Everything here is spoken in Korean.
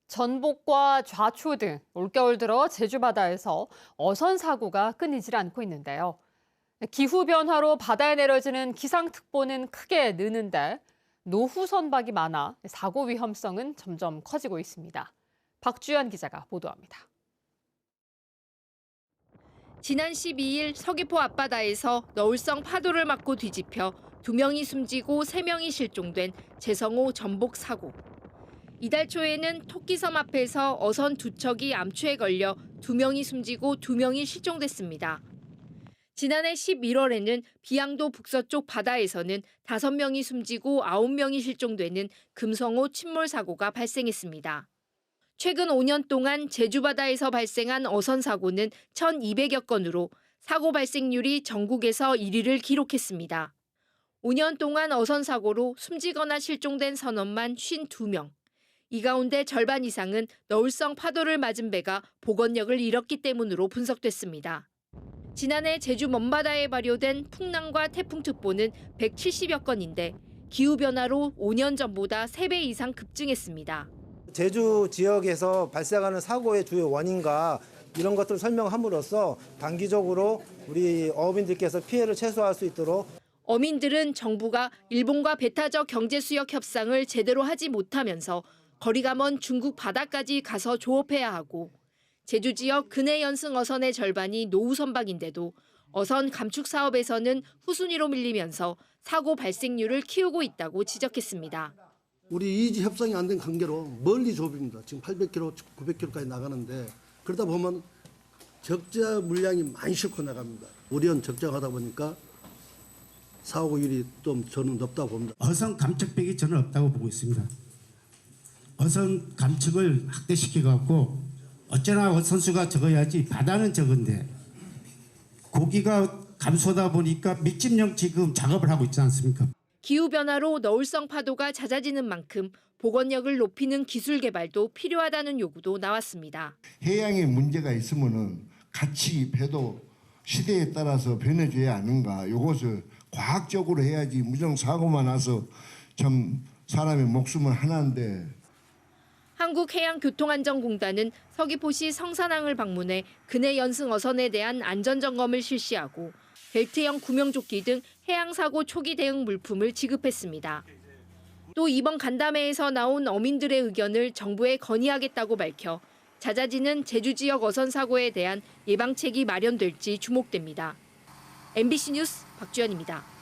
전복과 좌초 등 올겨울 들어 제주 바다에서 어선 사고가 끊이질 않고 있는데요. 기후변화로 바다에 내려지는 기상특보는 크게 느는데 노후 선박이 많아 사고 위험성은 점점 커지고 있습니다. 박주연 기자가 보도합니다. 지난 12일 서귀포 앞바다에서 너울성 파도를 맞고 뒤집혀 2명이 숨지고 3명이 실종된 재성호 전복 사고. 이달 초에는 토끼섬 앞에서 어선 2척이 암초에 걸려 2명이 숨지고 2명이 실종됐습니다. 지난해 11월에는 비양도 북서쪽 바다에서는 5명이 숨지고 9명이 실종되는 금성호 침몰 사고가 발생했습니다. 최근 5년 동안 제주 바다에서 발생한 어선 사고는 1,200여 건으로 사고 발생률이 전국에서 1위를 기록했습니다. 5년 동안 어선 사고로 숨지거나 실종된 선원만 52명. 이 가운데 절반 이상은 너울성 파도를 맞은 배가 복원력을 잃었기 때문으로 분석됐습니다. 지난해 제주 먼바다에 발효된 풍랑과 태풍특보는 170여 건인데 기후변화로 5년 전보다 3배 이상 급증했습니다. 제주 지역에서 발생하는 사고의 주요 원인과 이런 것들을 설명함으로써 단기적으로 우리 어민들께서 피해를 최소화할 수 있도록 어민들은 정부가 일본과 배타적 경제수역 협상을 제대로 하지 못하면서 거리가 먼 중국 바다까지 가서 조업해야 하고 제주 지역 근해 연승 어선의 절반이 노후 선박인데도 어선 감축 사업에서는 후순위로 밀리면서 사고 발생률을 키우고 있다고 지적했습니다. 우리 이지 협상이 안 된 관계로 멀리 조업입니다. 지금 800km, 900km까지 나가는데 그러다 보면 적자 물량이 많이 싣고 나갑니다. 우리는 적자하다 보니까 사고율이 좀 저는 높다고 봅니다. 어선 감축벽이 저는 없다고 보고 있습니다. 어선 감축을 확대시켜갖고 어쩌나 선수가 적어야지 바다는 적은데 고기가 감소하다 보니까 밑집령 지금 작업을 하고 있지 않습니까? 기후변화로 너울성 파도가 잦아지는 만큼 복원력을 높이는 기술 개발도 필요하다는 요구도 나왔습니다. 해양에 문제가 있으면은 같이 배도 시대에 따라서 변해줘야 하는가. 이것을 과학적으로 해야지 무정 사고만 나서 참 사람의 목숨은 하나인데. 한국해양교통안전공단은 서귀포시 성산항을 방문해 근해 연승 어선에 대한 안전점검을 실시하고 벨트형 구명조끼 등 해양사고 초기 대응 물품을 지급했습니다. 또 이번 간담회에서 나온 어민들의 의견을 정부에 건의하겠다고 밝혀 잦아지는 제주 지역 어선 사고에 대한 예방책이 마련될지 주목됩니다. MBC 뉴스 박주연입니다.